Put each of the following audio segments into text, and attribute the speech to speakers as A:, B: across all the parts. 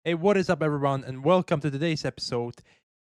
A: Hey, what is up, everyone, and welcome to today's episode,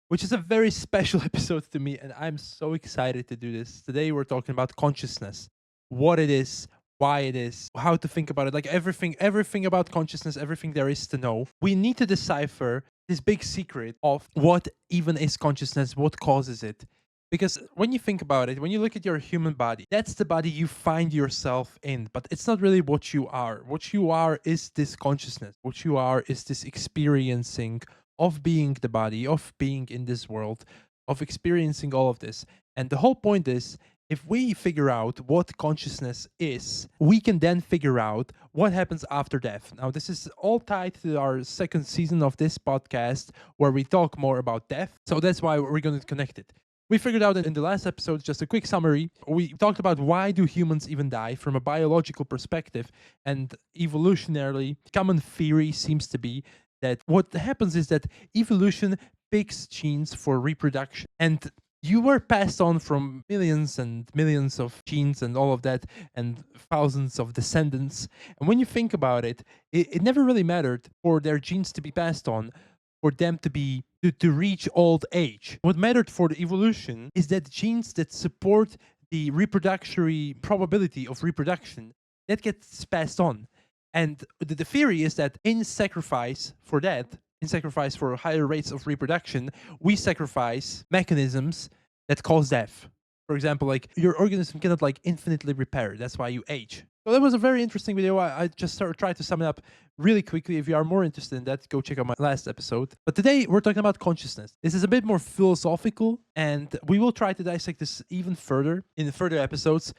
A: which is a very special episode to me, and I'm so excited to do this. Today, we're talking about consciousness, what it is, why it is, how to think about it, like everything about consciousness, everything there is to know. We need to decipher this big secret of what even is consciousness, what causes it. Because when you think about it, when you look at your human body, that's the body you find yourself in, but it's not really what you are. What you are is this consciousness. What you are is this experiencing of being the body, of being in this world, of experiencing all of this. And the whole point is if we figure out what consciousness is, we can then figure out what happens after death. Now, this is all tied to our second season of this podcast where we talk more about death. So that's why we're going to connect it. We figured out in the last episode, just a quick summary, we talked about why do humans even die from a biological perspective, and evolutionarily, common theory seems to be that what happens is that evolution picks genes for reproduction, and you were passed on from millions and millions of genes and all of that, and thousands of descendants. And when you think about it, it never really mattered for their genes to be passed on, for them to reach old age. What mattered for the evolution is that genes that support the reproductory probability of reproduction that gets passed on. And the theory is that in sacrifice for that, in sacrifice for higher rates of reproduction, we sacrifice mechanisms that cause death. For example, like your organism cannot like infinitely repair. That's why you age. So that was a very interesting video. I just tried to sum it up really quickly. If you are more interested in that, go check out my last episode. But today we're talking about consciousness. This is a bit more philosophical, and we will try to dissect this even further in further episodes.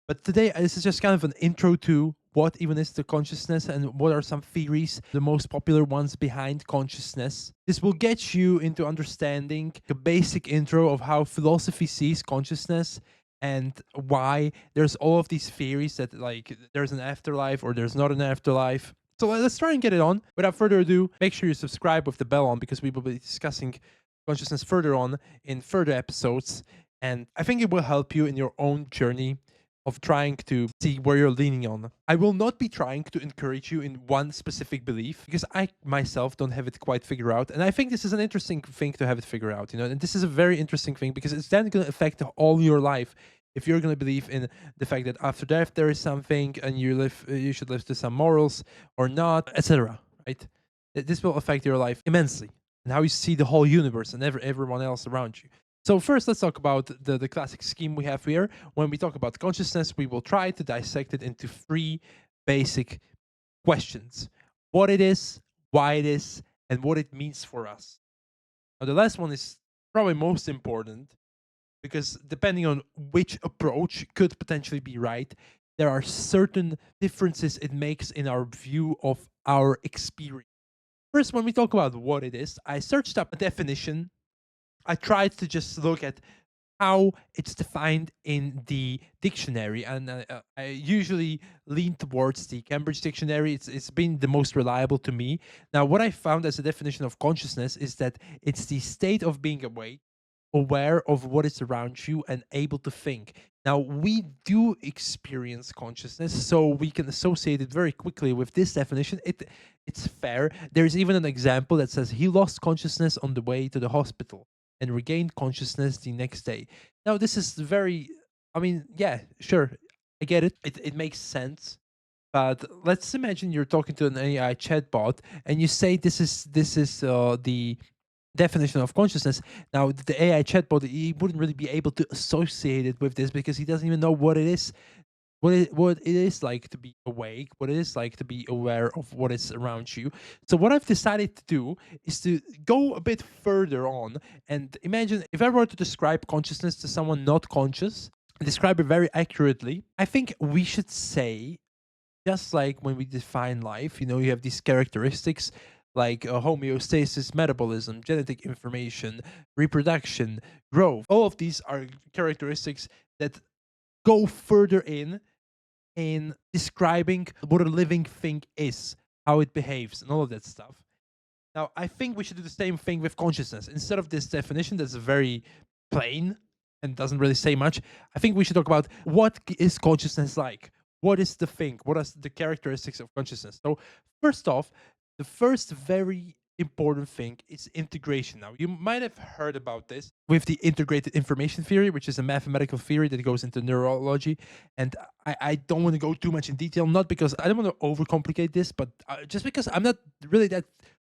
A: But today, this is just kind of an intro to what even is the consciousness and what are some theories, the most popular ones behind consciousness. This will get you into understanding a basic intro of how philosophy sees consciousness and why there's all of these theories that like there's an afterlife or there's not an afterlife. So let's try and get it on. Without further ado, make sure you subscribe with the bell on because we will be discussing consciousness further on in further episodes. And I think it will help you in your own journey of trying to see where you're leaning on. I will not be trying to encourage you in one specific belief because I myself don't have it quite figured out. And I think this is an interesting thing to have it figured out, and this is a very interesting thing because it's then going to affect all your life. If you're going to believe in the fact that after death there is something and you should live to some morals or not, etc., right? This will affect your life immensely and how you see the whole universe and everyone else around you. So first, let's talk about the classic scheme we have here. When we talk about consciousness, we will try to dissect it into three basic questions: what it is, why it is, and what it means for us. Now, the last one is probably most important because depending on which approach could potentially be right, there are certain differences it makes in our view of our experience. First, when we talk about what it is, I searched up a definition. I tried to just look at how it's defined in the dictionary, and I usually lean towards the Cambridge Dictionary. It's been the most reliable to me. Now, what I found as a definition of consciousness is that it's the state of being awake, aware of what is around you, and able to think. Now, we do experience consciousness, so we can associate it very quickly with this definition. It's fair. There's even an example that says he lost consciousness on the way to the hospital and regained consciousness the next day. Now, this is very, I mean, yeah, sure, I get it. It makes sense. But let's imagine you're talking to an AI chatbot and you say this is the definition of consciousness. Now, the AI chatbot, he wouldn't really be able to associate it with this because he doesn't even know what it is, what it is like to be awake, what it is like to be aware of what is around you. So what I've decided to do is to go a bit further on and imagine if I were to describe consciousness to someone not conscious, describe it very accurately. I think we should say, just like when we define life, you have these characteristics like homeostasis, metabolism, genetic information, reproduction, growth. All of these are characteristics that go further in describing what a living thing is, how it behaves, and all of that stuff. Now, I think we should do the same thing with consciousness. Instead of this definition that's very plain and doesn't really say much, I think we should talk about what is consciousness like? What is the thing? What are the characteristics of consciousness? So, first off, the first very important thing is integration. Now, you might have heard about this with the integrated information theory, which is a mathematical theory that goes into neurology. And I don't want to go too much in detail, not because I don't want to overcomplicate this, but just because I'm not really that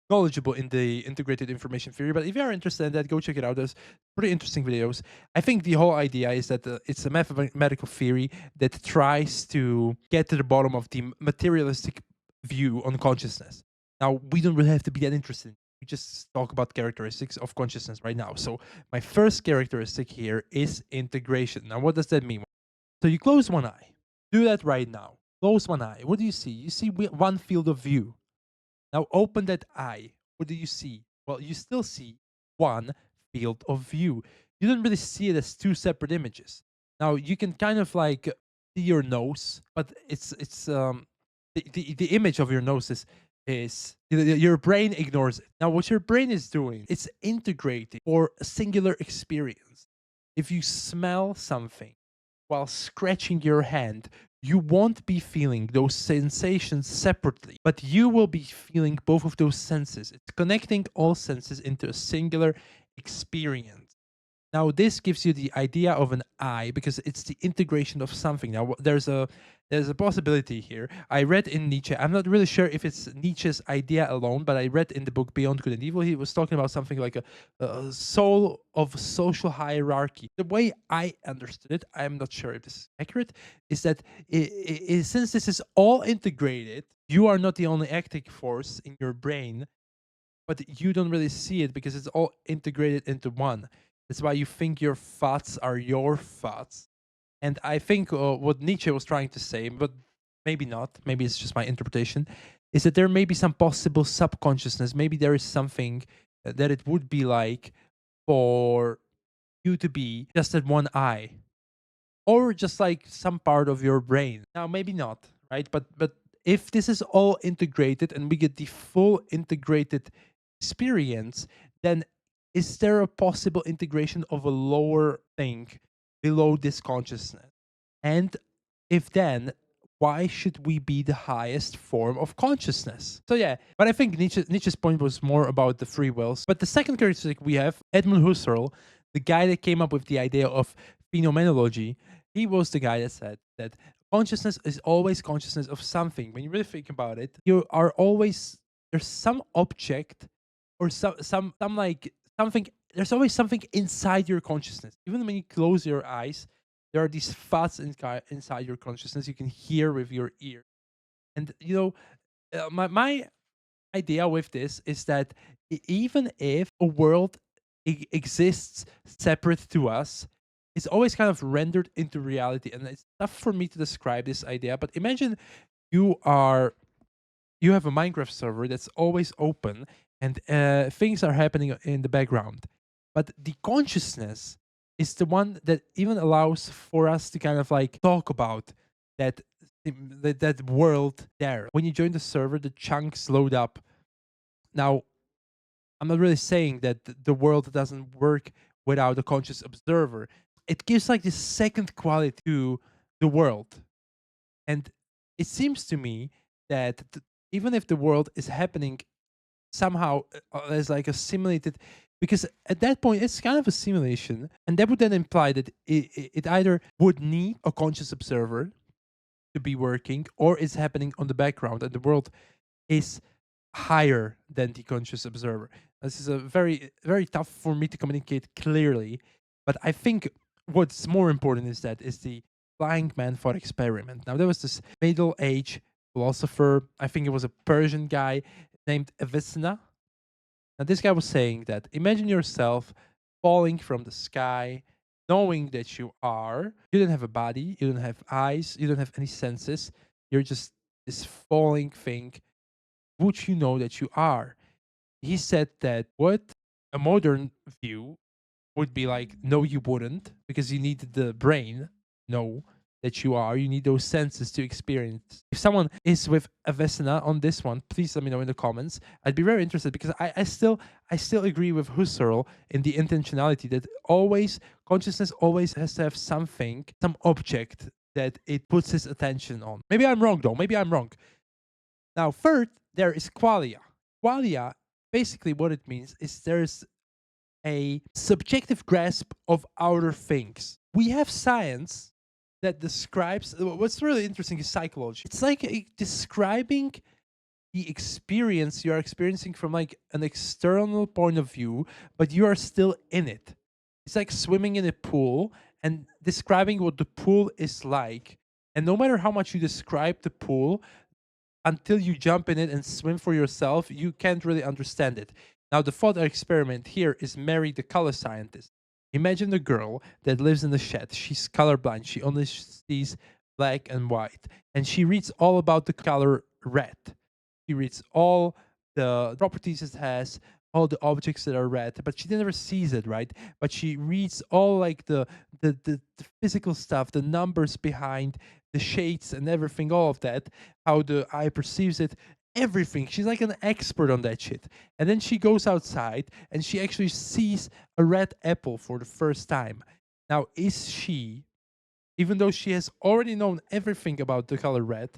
A: knowledgeable in the integrated information theory. But if you are interested in that, go check it out. There's pretty interesting videos. I think the whole idea is that it's a mathematical theory that tries to get to the bottom of the materialistic view on consciousness. Now, we don't really have to be that interested. We just talk about characteristics of consciousness right now. So my first characteristic here is integration. Now, what does that mean? So you close one eye. Do that right now. Close one eye. What do you see? You see one field of view. Now open that eye. What do you see? Well, you still see one field of view. You don't really see it as two separate images. Now you can kind of like see your nose, but it's the image of your nose is your brain ignores it. Now what your brain is doing, it's integrating for a singular experience. If you smell something while scratching your hand, you won't be feeling those sensations separately, but you will be feeling both of those senses. It's connecting all senses into a singular experience. Now, this gives you the idea of an eye because it's the integration of something. Now, there's a possibility here. I read in Nietzsche. I'm not really sure if it's Nietzsche's idea alone, but I read in the book Beyond Good and Evil. He was talking about something like a soul of social hierarchy. The way I understood it, I'm not sure if this is accurate, is that since this is all integrated, you are not the only active force in your brain, but you don't really see it because it's all integrated into one. That's why you think your thoughts are your thoughts. And I think what Nietzsche was trying to say, but maybe not, maybe it's just my interpretation, is that there may be some possible subconsciousness. Maybe there is something that it would be like for you to be just at one eye, or just like some part of your brain. Now, maybe not, right? But if this is all integrated and we get the full integrated experience, then is there a possible integration of a lower thing below this consciousness? And if then, why should we be the highest form of consciousness? So yeah, but I think Nietzsche's point was more about the free wills. But the second characteristic we have, Edmund Husserl, the guy that came up with the idea of phenomenology, he was the guy that said that consciousness is always consciousness of something. When you really think about it, you are always, there's some object or some like something, there's always something inside your consciousness. Even when you close your eyes, there are these thoughts inside your consciousness you can hear with your ear. And you know, my idea with this is that even if a world exists separate to us, it's always kind of rendered into reality. And it's tough for me to describe this idea, but imagine you have a Minecraft server that's always open and things are happening in the background. But the consciousness is the one that even allows for us to kind of like talk about that world there. When you join the server, the chunks load up. Now, I'm not really saying that the world doesn't work without a conscious observer. It gives like this second quality to the world. And it seems to me that even if the world is happening somehow as like a simulated, because at that point it's kind of a simulation, and that would then imply that it either would need a conscious observer to be working, or it's happening on the background and the world is higher than the conscious observer. This is a very tough for me to communicate clearly, but I think what's more important is the flying man thought experiment. Now there was this middle age philosopher, I think it was a Persian guy named Avicenna. Now this guy was saying that imagine yourself falling from the sky, knowing that you don't have a body, you don't have eyes, you don't have any senses, you're just this falling thing. Would you know that you are? He said that what a modern view would be like, no, you wouldn't, because you need the brain, know that you are. You need those senses to experience. If someone is with Avicenna on this one, please let me know in the comments. I'd be very interested because I still agree with Husserl in the intentionality that always consciousness always has to have something, some object that it puts its attention on. Maybe I'm wrong though. Maybe I'm wrong. Now, third, there is qualia. Qualia Basically, what it means is there's a subjective grasp of outer things. We have science that describes what's really interesting is psychology. It's like describing the experience you are experiencing from like an external point of view, but you are still in it. It's like swimming in a pool and describing what the pool is like. And no matter how much you describe the pool, until you jump in it and swim for yourself, you can't really understand it. Now, the thought experiment here is Mary, the color scientist. Imagine a girl that lives in a shed. She's colorblind. She only sees black and white. And she reads all about the color red. She reads all the properties it has, all the objects that are red, but she never sees it, right? But she reads all like the physical stuff, the numbers behind the shades and everything, all of that, how the eye perceives it, everything. She's like an expert on that shit. And then she goes outside and she actually sees a red apple for the first time. Now, is she, even though she has already known everything about the color red,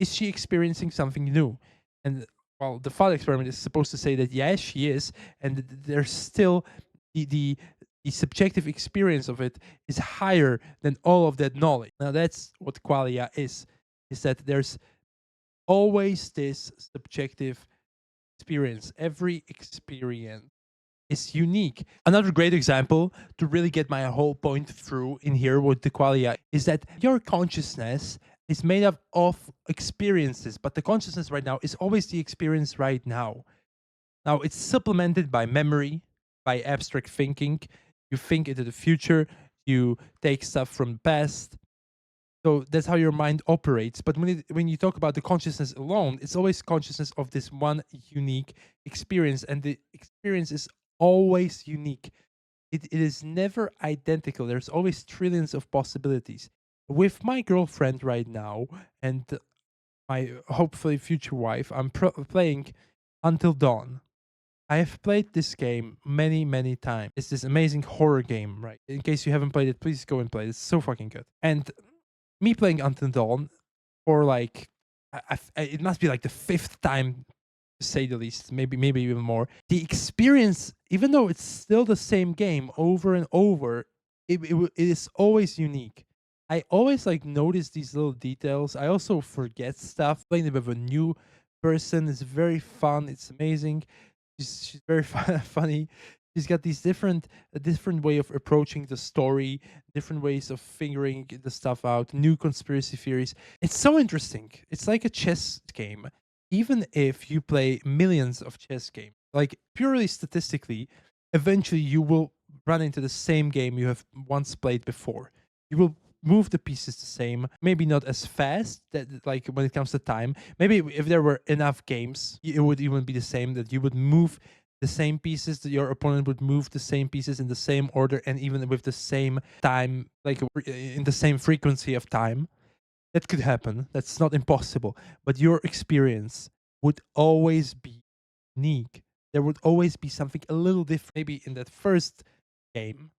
A: is she experiencing something new? And well, the thought experiment is supposed to say that yes, she is, and there's still the the subjective experience of it is higher than all of that knowledge. Now that's what qualia is that there's always this subjective experience. Every experience is unique. Another great example to really get my whole point through in here with the qualia is that your consciousness is made up of experiences, but the consciousness right now is always the experience right now. Now it's supplemented by memory, by abstract thinking. You think into the future, you take stuff from the past. So that's how your mind operates. But when you talk about the consciousness alone, it's always consciousness of this one unique experience, and the experience is always unique. It is never identical. There's always trillions of possibilities. With my girlfriend right now and my hopefully future wife, I'm playing Until Dawn. I have played this game many, many times. It's this amazing horror game, right? In case you haven't played it, please go and play it. It's so fucking good. And me playing Until Dawn for like, it must be like the fifth time, to say the least, maybe even more. The experience, even though it's still the same game over and over, it is always unique. I always like notice these little details. I also forget stuff. Playing it with a new person is very fun. It's amazing. She's very funny. She's got these different way of approaching the story, different ways of figuring the stuff out, new conspiracy theories. It's so interesting. It's like a chess game. Even if you play millions of chess games, like purely statistically, eventually you will run into the same game you have once played before. You will move the pieces the same, maybe not as fast that like when it comes to time. Maybe if there were enough games, it would even be the same, that you would move the same pieces, that your opponent would move the same pieces in the same order and even with the same time, like in the same frequency of time. That could happen. That's not impossible. But your experience would always be unique. There would always be something a little different. Maybe in that first game,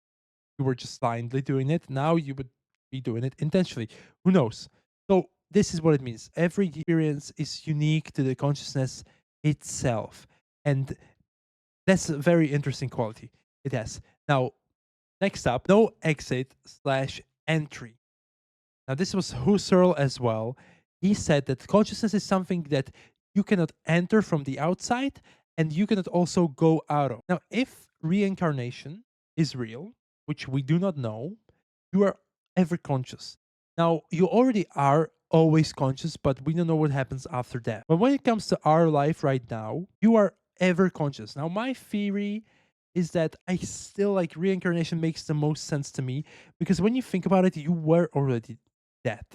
A: you were just blindly doing it. Now you would be doing it intentionally. Who knows? So this is what it means. Every experience is unique to the consciousness itself. And that's a very interesting quality it has. Now, next up, no exit/entry. Now, this was Husserl as well. He said that consciousness is something that you cannot enter from the outside and you cannot also go out of. Now, if reincarnation is real, which we do not know, you are ever conscious. Now, you already are always conscious, but we don't know what happens after that. But when it comes to our life right now, you are ever conscious. Now, my theory is that I still like reincarnation makes the most sense to me, because when you think about it, you were already dead.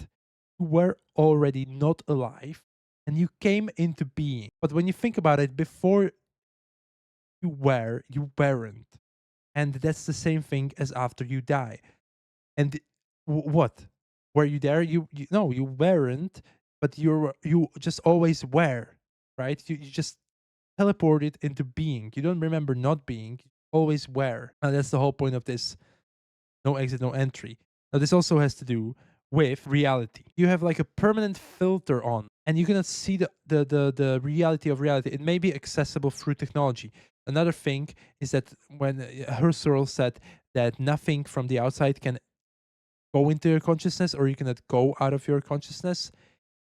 A: You were already not alive and you came into being. But when you think about it, before you were, you weren't. And that's the same thing as after you die. And what? Were you there? You no, you weren't, but you just always were, right? You just teleported into being. You don't remember not being, you always were. And that's the whole point of this no exit, no entry. Now, this also has to do with reality. You have like a permanent filter on, and you cannot see the reality of reality. It may be accessible through technology. Another thing is that when Husserl said that nothing from the outside can go into your consciousness, or you cannot go out of your consciousness.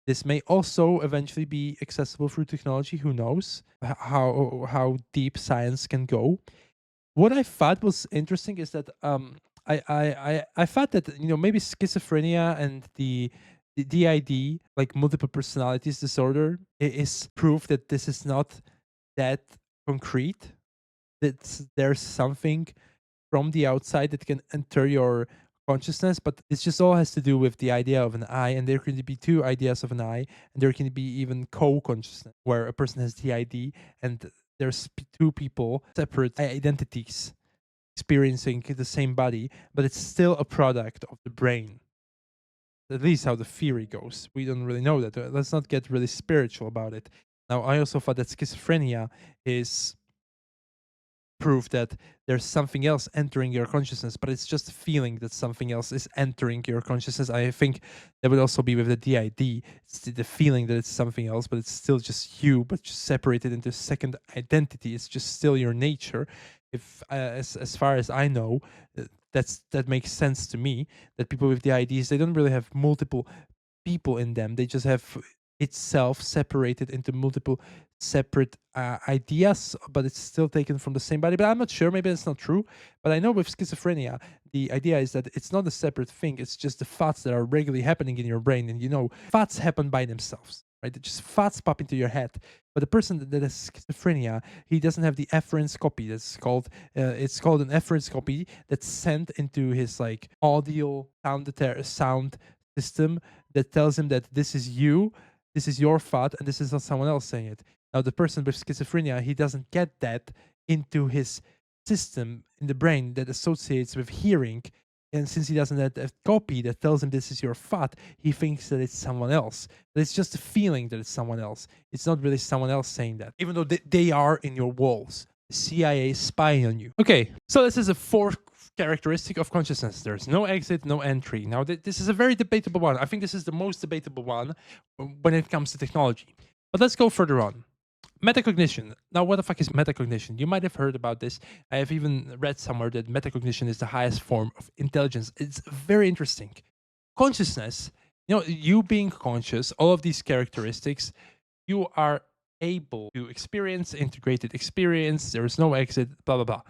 A: This may also eventually be accessible through technology. Who knows how deep science can go? What I thought was interesting is that I thought that maybe schizophrenia and the DID, like multiple personalities disorder, is proof that this is not that concrete. That there's something from the outside that can enter your consciousness, but it just all has to do with the idea of an I, and there can be two ideas of an I, and there can be even co-consciousness where a person has DID and there's two people, separate identities experiencing the same body, but it's still a product of the brain. At least how the theory goes. We don't really know that. Let's not get really spiritual about it. Now, I also thought that schizophrenia is proof that there's something else entering your consciousness, but it's just a feeling that something else is entering your consciousness. I think that would also be with the DID. It's the feeling that it's something else, but it's still just you, but just separated into a second identity. It's just still your nature. If as far as I know, that makes sense to me. That people with DIDs, they don't really have multiple people in them. They just have itself separated into multiple separate ideas, but it's still taken from the same body. But I'm not sure. Maybe that's not true. But I know with schizophrenia, the idea is that it's not a separate thing. It's just the thoughts that are regularly happening in your brain. And thoughts happen by themselves, right? Just thoughts pop into your head. But the person that has schizophrenia, he doesn't have the efference copy. That's called it's called an efference copy that's sent into his like audio sound system that tells him that this is you, this is your thought, and this is not someone else saying it. Now, the person with schizophrenia, he doesn't get that into his system in the brain that associates with hearing. And since he doesn't have that copy that tells him this is your thought, he thinks that it's someone else. But it's just a feeling that it's someone else. It's not really someone else saying that, even though they are in your walls. The CIA is spying on you. Okay, so this is a fourth characteristic of consciousness. There's no exit, no entry. Now, this is a very debatable one. I think this is the most debatable one when it comes to technology. But let's go further on. Metacognition. Now, what the fuck is metacognition? You might have heard about this. I have even read somewhere that metacognition is the highest form of intelligence. It's very interesting. Consciousness, you being conscious, all of these characteristics, you are able to experience integrated experience. There is no exit, blah, blah, blah.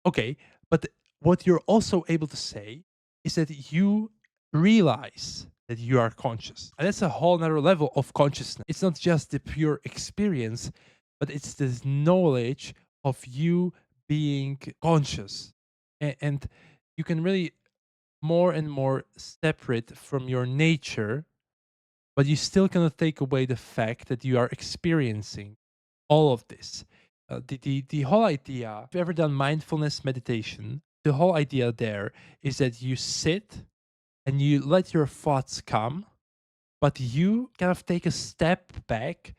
A: Okay, but what you're also able to say is that you realize that you are conscious. And that's a whole nother level of consciousness. It's not just the pure experience, but it's this knowledge of you being conscious. And you can really more and more separate from your nature, but you still cannot take away the fact that you are experiencing all of this. The whole idea, if you've ever done mindfulness meditation, the whole idea there is that you sit and you let your thoughts come, but you kind of take a step back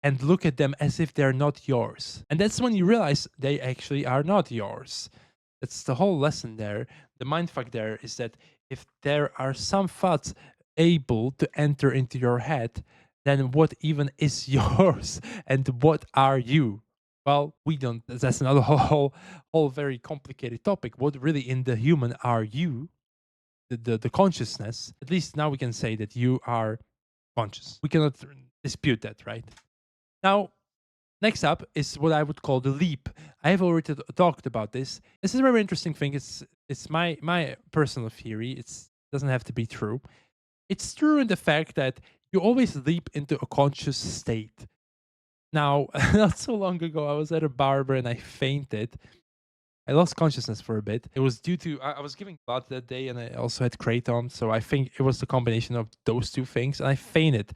A: and look at them as if they're not yours. And that's when you realize they actually are not yours. That's the whole lesson there. The mindfuck there is that if there are some thoughts able to enter into your head, then what even is yours and what are you? Well, we don't. That's another whole very complicated topic. What really in the human are you? The consciousness. At least now we can say that you are conscious. We cannot dispute that, right? Now, next up is what I would call the leap. I have already talked about this. This is a very interesting thing. It's my personal theory. It doesn't have to be true. It's true in the fact that you always leap into a conscious state. Now, not so long ago, I was at a barber and I fainted. I lost consciousness for a bit. It was due to, I was giving blood that day and I also had kratom. So I think it was the combination of those two things. And I fainted.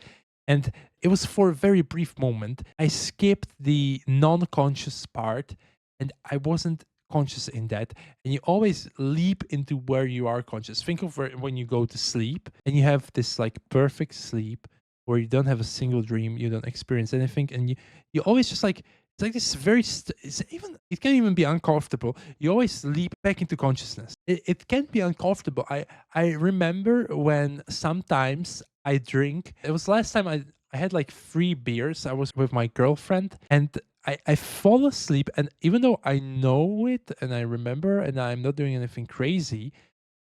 A: And it was for a very brief moment. I skipped the non-conscious part and I wasn't conscious in that. And you always leap into where you are conscious. Think of when you go to sleep and you have this like perfect sleep where you don't have a single dream, you don't experience anything. And you always just like, it's like this very, it can even be uncomfortable. You always leap back into consciousness. It can be uncomfortable. I remember when sometimes I drink, it was last time I had like 3 beers. I was with my girlfriend, and I fall asleep. And even though I know it and I remember and I'm not doing anything crazy,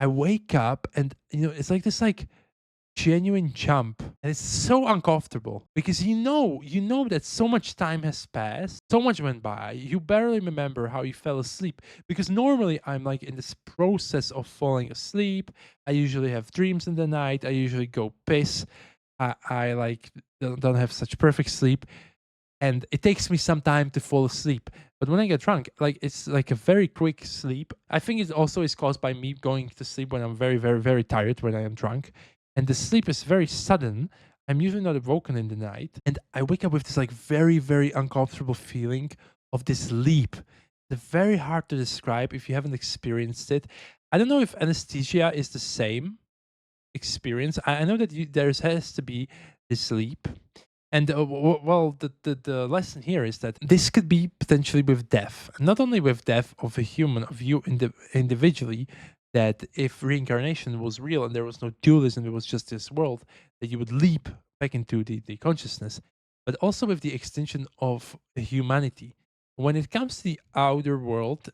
A: I wake up and it's like this like genuine jump, and it's so uncomfortable because you know that so much time has passed, so much went by, you barely remember how you fell asleep. Because normally I'm like in this process of falling asleep. I usually have dreams in the night, I usually go piss, I like don't have such perfect sleep, and it takes me some time to fall asleep. But when I get drunk, like it's like a very quick sleep. I think it also is caused by me going to sleep when I'm very, very, very tired when I am drunk. And the sleep is very sudden. I'm usually not awoken in the night. And I wake up with this like very, very uncomfortable feeling of this leap. It's very hard to describe if you haven't experienced it. I don't know if anesthesia is the same experience. I know that there has to be this leap, and well, the lesson here is that this could be potentially with death, not only with death of a human, of you individually, that if reincarnation was real and there was no dualism, it was just this world, that you would leap back into the consciousness, but also with the extension of humanity. When it comes to the outer world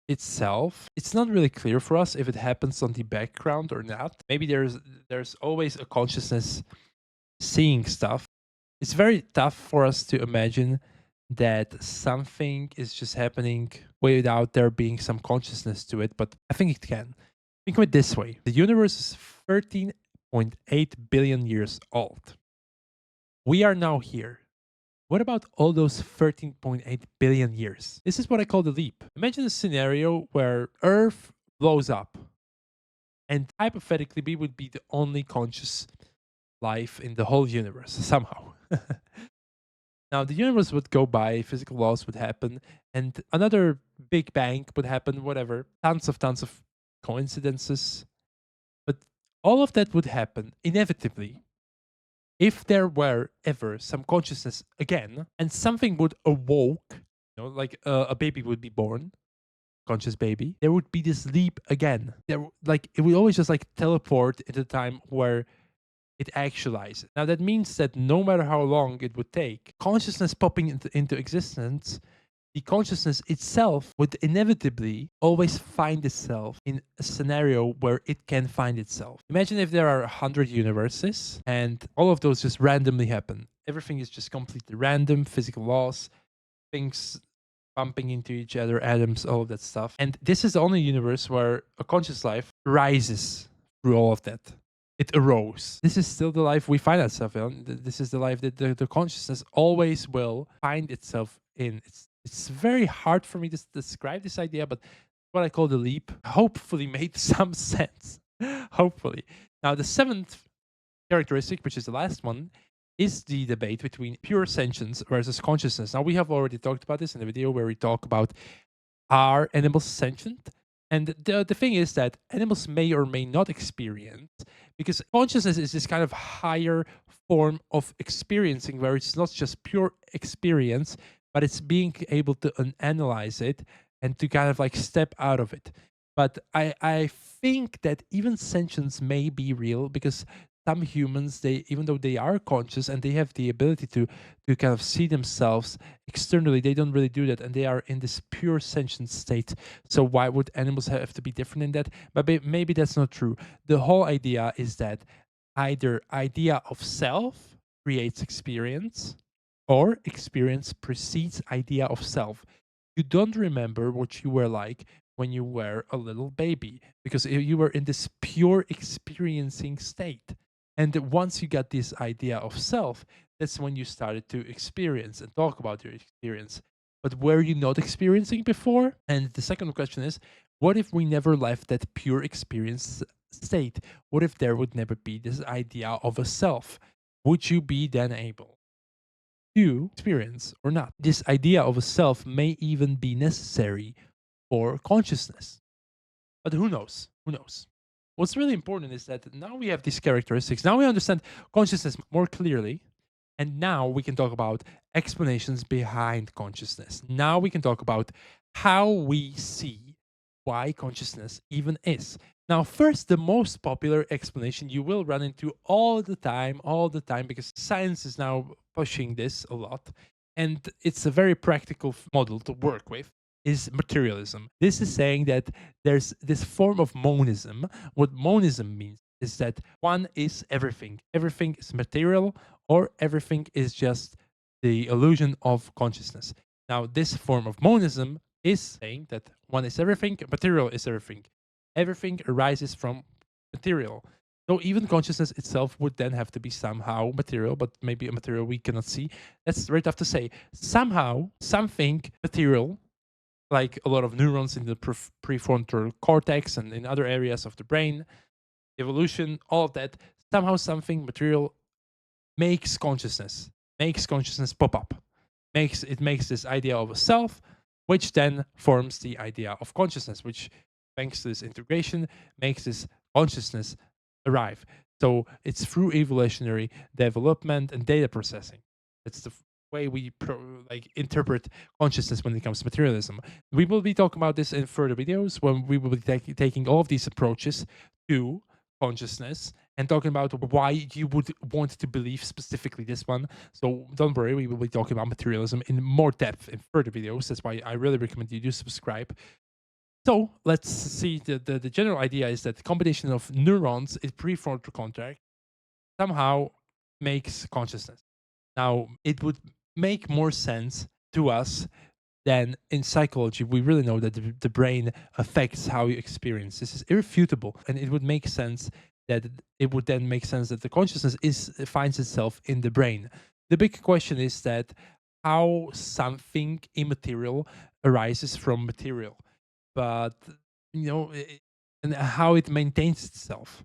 A: itself, it's not really clear for us if it happens on the background or not. Maybe there's always a consciousness seeing stuff. It's very tough for us to imagine that something is just happening without there being some consciousness to it, but I think it can. Think of it this way: the universe is 13.8 billion years old. We are now here. What about all those 13.8 billion years? This is what I call the leap. Imagine a scenario where Earth blows up, and hypothetically, we would be the only conscious life in the whole universe somehow. Now, the universe would go by, physical laws would happen, and another big bang would happen, whatever. Tons of coincidences. But all of that would happen inevitably if there were ever some consciousness again, and something would awoke, like a baby would be born, conscious baby, there would be this leap again. Like it would always just like teleport into time where it actualizes. Now that means that no matter how long it would take, consciousness popping into existence, the consciousness itself would inevitably always find itself in a scenario where it can find itself. Imagine if there are 100 universes and all of those just randomly happen. Everything is just completely random, physical laws, things bumping into each other, atoms, all of that stuff. And this is the only universe where a conscious life rises through all of that. It arose. This is still the life we find ourselves in. This is the life that the consciousness always will find itself in. It's very hard for me to describe this idea, but what I call the leap hopefully made some sense. Hopefully. Now, the seventh characteristic, which is the last one, is the debate between pure sentience versus consciousness. Now, we have already talked about this in the video where we talk about, are animals sentient? And the thing is that animals may or may not experience, because consciousness is this kind of higher form of experiencing where it's not just pure experience, but it's being able to analyze it and to kind of like step out of it. But I think that even sentience may be real, because some humans, they, even though they are conscious and they have the ability to kind of see themselves externally, they don't really do that, and they are in this pure sentient state. So why would animals have to be different in that? But maybe that's not true. The whole idea is that either idea of self creates experience, or experience precedes idea of self. You don't remember what you were like when you were a little baby, because you were in this pure experiencing state. And once you got this idea of self, that's when you started to experience and talk about your experience. But were you not experiencing before? And the second question is, what if we never left that pure experience state? What if there would never be this idea of a self? Would you be then able to experience or not? This idea of a self may even be necessary for consciousness. But who knows? Who knows? What's really important is that now we have these characteristics. Now we understand consciousness more clearly. And now we can talk about explanations behind consciousness. Now we can talk about how we see why consciousness even is. Now, first, the most popular explanation you will run into all the time, because science is now pushing this a lot, and it's a very practical model to work with, is materialism. This is saying that there's this form of monism. What monism means is that one is everything. Everything is material, or everything is just the illusion of consciousness. Now, this form of monism is saying that one is everything, material is everything. Everything arises from material. So even consciousness itself would then have to be somehow material, but maybe a material we cannot see. That's very tough to say. Somehow, something material, like a lot of neurons in the prefrontal cortex and in other areas of the brain, evolution, all of that, somehow something material makes consciousness pop up. Makes this idea of a self, which then forms the idea of consciousness, which thanks to this integration makes this consciousness arrive. So it's through evolutionary development and data processing. It's the way we interpret consciousness when it comes to materialism. We will be talking about this in further videos when we will be taking all of these approaches to consciousness and talking about why you would want to believe specifically this one. So don't worry, we will be talking about materialism in more depth in further videos. That's why I really recommend you do subscribe. So let's see, the general idea is that the combination of neurons in prefrontal cortex somehow makes consciousness. Now, it would make more sense to us than in psychology. We really know that the brain affects how you experience. This is irrefutable, and it would make sense that it would then make sense that the consciousness finds itself in the brain. The big question is that how something immaterial arises from material, but and how it maintains itself,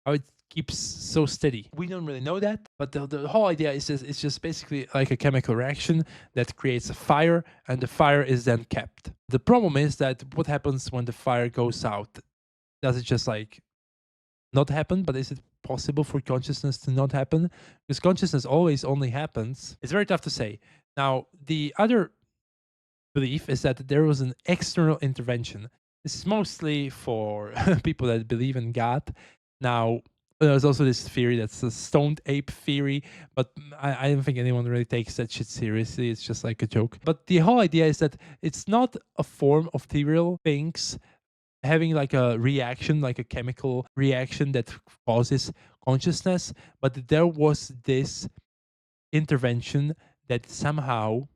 A: how it keeps so steady. We don't really know that, but the whole idea is it's just basically like a chemical reaction that creates a fire, and the fire is then kept. The problem is that what happens when the fire goes out? Does it just not happen? But is it possible for consciousness to not happen? Because consciousness always only happens. It's very tough to say. Now, the other belief is that there was an external intervention. This is mostly for people that believe in God. Now, there's also this theory that's a stoned ape theory, but I don't think anyone really takes that shit seriously. It's just like a joke. But the whole idea is that it's not a form of material things having like a reaction, like a chemical reaction that causes consciousness, but there was this intervention that somehow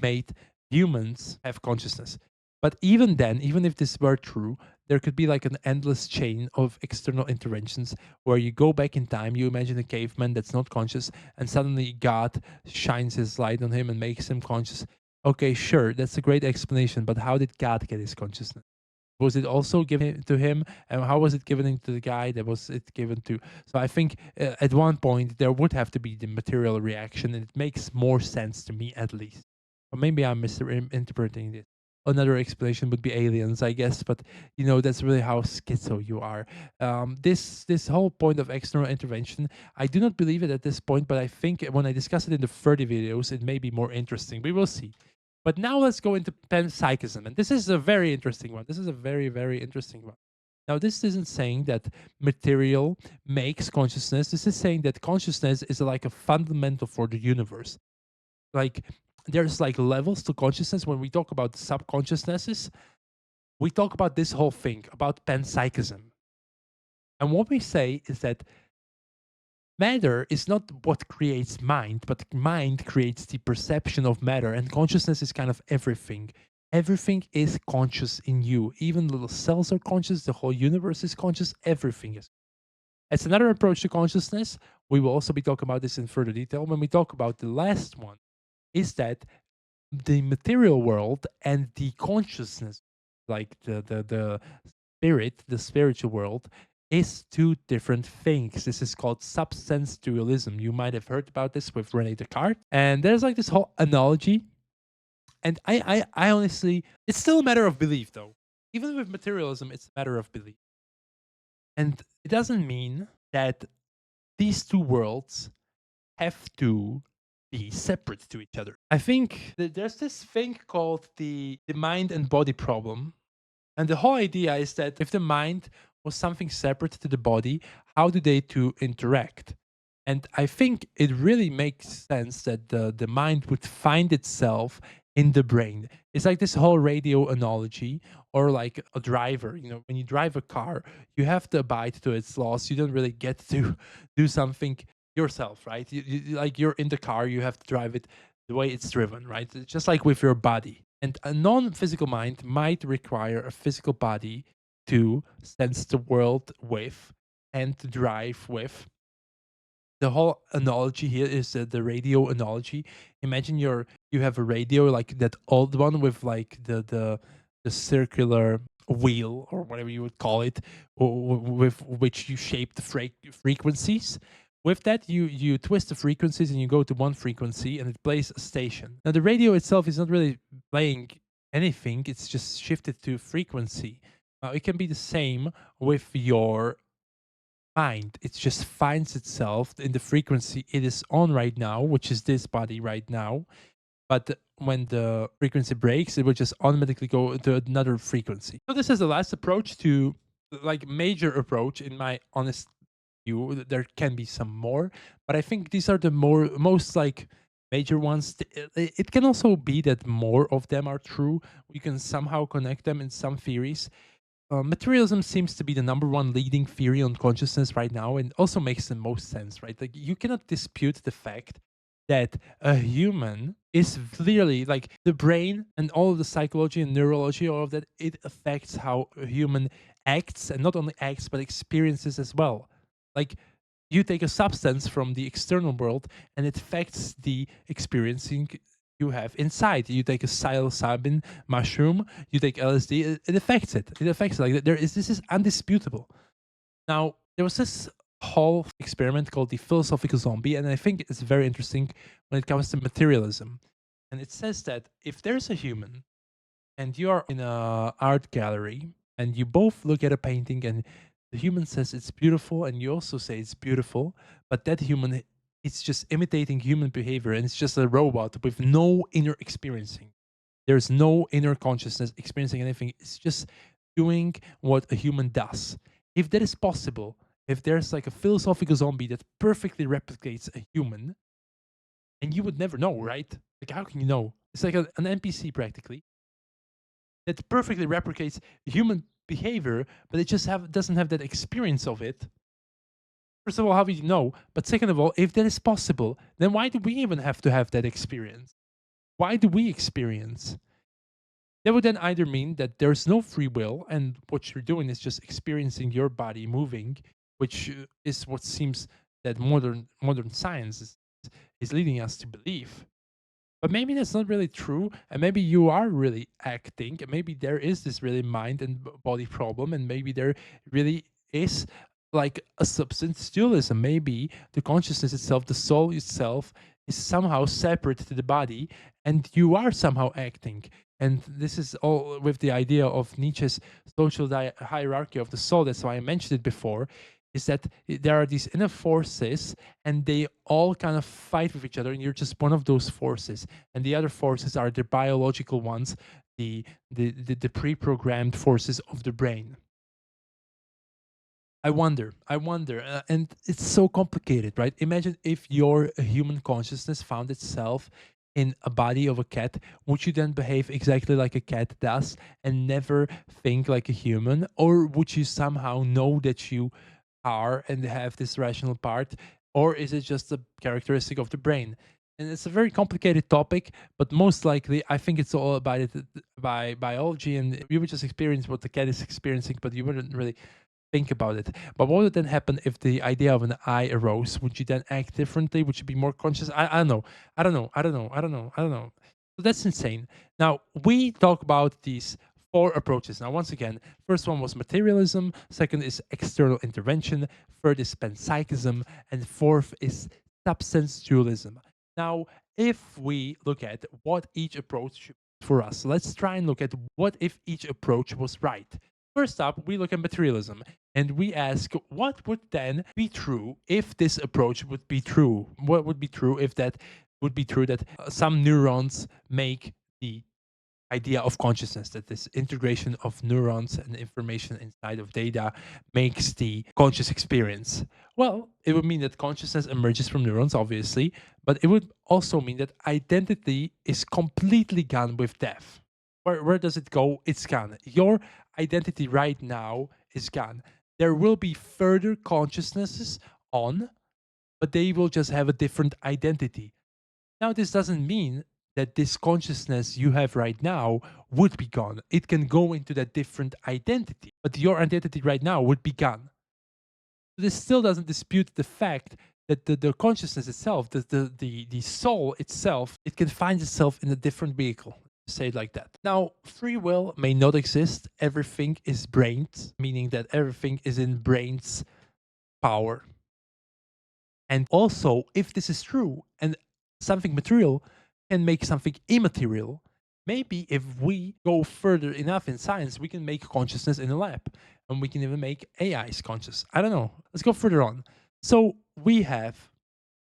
A: made humans have consciousness. But even then, even if this were true, there could be like an endless chain of external interventions where you go back in time, you imagine a caveman that's not conscious, and suddenly God shines his light on him and makes him conscious. Okay, sure, that's a great explanation, but how did God get his consciousness? Was it also given to him, and how was it given to the guy that was it given to? So I think at one point there would have to be the material reaction, and it makes more sense to me at least. Or maybe I'm misinterpreting this. Another explanation would be aliens, I guess, but that's really how schizo you are. This whole point of external intervention, I do not believe it at this point, but I think when I discuss it in the 30 videos, it may be more interesting. We will see. But now let's go into panpsychism, and this is a very interesting one. This is a very, very interesting one. Now, this isn't saying that material makes consciousness. This is saying that consciousness is like a fundamental for the universe. Like there's like levels to consciousness. When we talk about subconsciousnesses, we talk about this whole thing about panpsychism. And what we say is that matter is not what creates mind, but mind creates the perception of matter, and consciousness is kind of everything. Everything is conscious in you. Even little cells are conscious, the whole universe is conscious, everything is. It's another approach to consciousness. We will also be talking about this in further detail. When we talk about the last one, is that the material world and the consciousness, like the spirit, the spiritual world, is two different things. This is called substance dualism. You might have heard about this with Rene Descartes. And there's like this whole analogy. And I honestly, it's still a matter of belief though. Even with materialism, it's a matter of belief. And it doesn't mean that these two worlds have to be separate to each other. I think that there's this thing called the mind and body problem. And the whole idea is that if the mind was something separate to the body, how do they two interact? And I think it really makes sense that the mind would find itself in the brain. It's like this whole radio analogy, or like a driver. When you drive a car, you have to abide to its laws. You don't really get to do something yourself, right? Like you're in the car, you have to drive it the way it's driven, right? It's just like with your body. And a non-physical mind might require a physical body to sense the world with and to drive with. The whole analogy here is the radio analogy. Imagine you have a radio like that old one with like the circular wheel or whatever you would call it, with which you shape the frequencies. With that, you twist the frequencies and you go to one frequency and it plays a station. Now the radio itself is not really playing anything; it's just shifted to frequency. Now it can be the same with your mind. It just finds itself in the frequency it is on right now, which is this body right now. But when the frequency breaks, it will just automatically go to another frequency. So this is the last approach to, like, major approach in my honest view. There can be some more, but I think these are the most like major ones. It can also be that more of them are true. We can somehow connect them in some theories. Materialism seems to be the number one leading theory on consciousness right now, and also makes the most sense, right? Like, you cannot dispute the fact that a human is clearly, like, the brain and all of the psychology and neurology, all of that, it affects how a human acts, and not only acts but experiences as well. Like, you take a substance from the external world and it affects the experiencing you have inside. You take a psilocybin mushroom, you take LSD, it affects it. It affects it. Like, this is undisputable. Now, there was this whole experiment called the philosophical zombie, and I think it's very interesting when it comes to materialism. And it says that if there's a human and you are in a art gallery and you both look at a painting and the human says it's beautiful and you also say it's beautiful, but that human, it's just imitating human behavior and it's just a robot with no inner experiencing. There's no inner consciousness experiencing anything. It's just doing what a human does. If that is possible, if there's like a philosophical zombie that perfectly replicates a human, and you would never know, right? Like, how can you know? It's like an NPC practically that perfectly replicates human behavior, but it just doesn't have that experience of it. First of all, how do you know? But second of all, if that is possible, then why do we even have to have that experience? Why do we experience? That would then either mean that there's no free will, and what you're doing is just experiencing your body moving, which is what seems that modern science is leading us to believe. But maybe that's not really true, and maybe you are really acting, and maybe there is this really mind and body problem, and maybe there really is like a substance dualism. Maybe the consciousness itself, the soul itself, is somehow separate to the body, and you are somehow acting. And this is all with the idea of Nietzsche's social hierarchy of the soul. That's why I mentioned it before, is that there are these inner forces and they all kind of fight with each other, and you're just one of those forces, and the other forces are the biological ones, the pre-programmed forces of the brain. I wonder, and it's so complicated, right? Imagine if your human consciousness found itself in a body of a cat. Would you then behave exactly like a cat does and never think like a human? Or would you somehow know that you are and have this rational part? Or is it just a characteristic of the brain? And it's a very complicated topic, but most likely I think it's all about it by biology, and you would just experience what the cat is experiencing, but you wouldn't really think about it. But what would then happen if the idea of an I arose? Would you then act differently? Would you be more conscious? I don't know. I don't know. I don't know. I don't know. I don't know. So that's insane. Now, we talk about these four approaches. Now, once again, first one was materialism, second is external intervention, third is panpsychism, and fourth is substance dualism. Now, if we look at what each approach for us, let's try and look at what if each approach was right. First up, we look at materialism and we ask what would then be true if this approach would be true? What would be true if that would be true, that some neurons make the idea of consciousness, that this integration of neurons and information inside of data makes the conscious experience. Well, it would mean that consciousness emerges from neurons, obviously, but it would also mean that identity is completely gone with death. Where does it go? It's gone. Your identity right now is gone. There will be further consciousnesses on, but they will just have a different identity. Now, this doesn't mean that this consciousness you have right now would be gone. It can go into that different identity, but your identity right now would be gone. This still doesn't dispute the fact that the consciousness itself, the soul itself, it can find itself in a different vehicle. Say it like that. Now, free will may not exist. Everything is brains, meaning that everything is in brains power. And also, if this is true and something material can make something immaterial, maybe if we go further enough in science, we can make consciousness in a lab and we can even make AIs conscious. I don't know. Let's go further on. So we have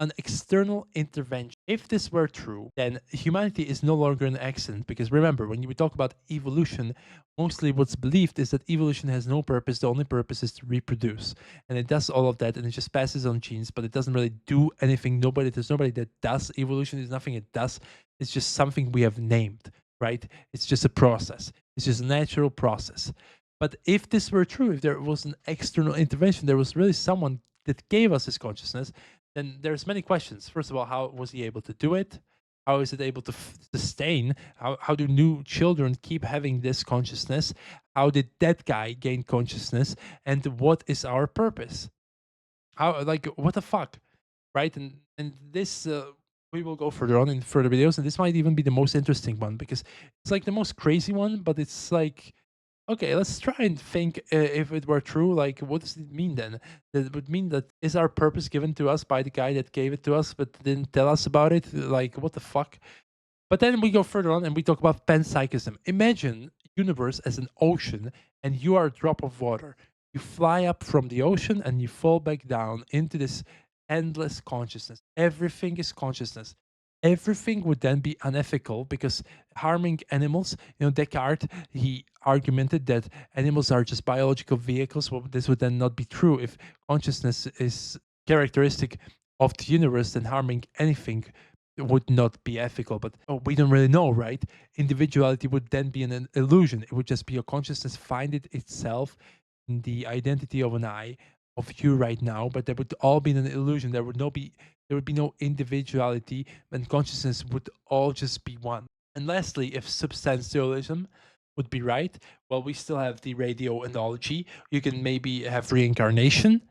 A: an external intervention. If this were true, then humanity is no longer an accident, because remember, when we talk about evolution, mostly what's believed is that evolution has no purpose. The only purpose is to reproduce, and it does all of that, and it just passes on genes, but it doesn't really do anything. There's nobody that does evolution. There's nothing it does. It's just something we have named, right? It's just a process. It's just a natural process. But if this were true, if there was an external intervention, there was really someone that gave us this consciousness, then there's many questions. First of all, how was he able to do it? How is it able to sustain? How do new children keep having this consciousness? How did that guy gain consciousness? And what is our purpose? How, like, what the fuck, right? And this we will go further on in further videos, and this might even be the most interesting one, because it's like the most crazy one, but it's like, okay, let's try and think, if it were true, like, what does it mean then? That would mean that is our purpose given to us by the guy that gave it to us but didn't tell us about it? Like, what the fuck? But then we go further on and we talk about panpsychism. Imagine universe as an ocean and you are a drop of water. You fly up from the ocean and you fall back down into this endless consciousness. Everything is consciousness. Everything would then be unethical, because harming animals, Descartes, he argumented that animals are just biological vehicles. Well, this would then not be true. If consciousness is characteristic of the universe, then harming anything would not be ethical. But we don't really know, right? Individuality would then be an illusion. It would just be a consciousness find it itself in the identity of an I, of you right now, but that would all be an illusion. There would be no individuality, and consciousness would all just be one. And lastly, if substantialism would be right, well, we still have the radioanalogy. You can maybe have reincarnation,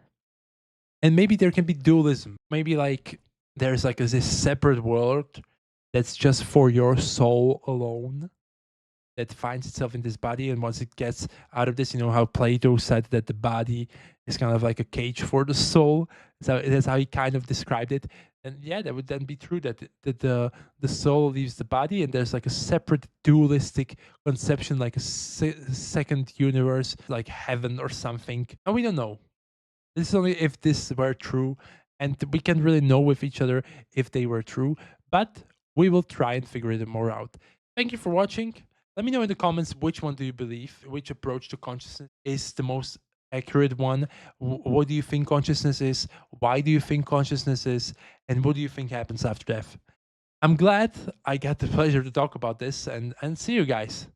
A: and maybe there can be dualism. Maybe like there's like this separate world that's just for your soul alone, that finds itself in this body, and once it gets out of this, how Plato said that the body is kind of like a cage for the soul. So that's how he kind of described it. And yeah, that would then be true, that the soul leaves the body and there's like a separate dualistic conception, like a second universe, like heaven or something. And we don't know. This is only if this were true, and we can't really know with each other if they were true, but we will try and figure it more out. Thank you for watching. Let me know in the comments, which one do you believe, which approach to consciousness is the most accurate one? What do you think consciousness is? Why do you think consciousness is? And what do you think happens after death? I'm glad I got the pleasure to talk about this, and see you guys.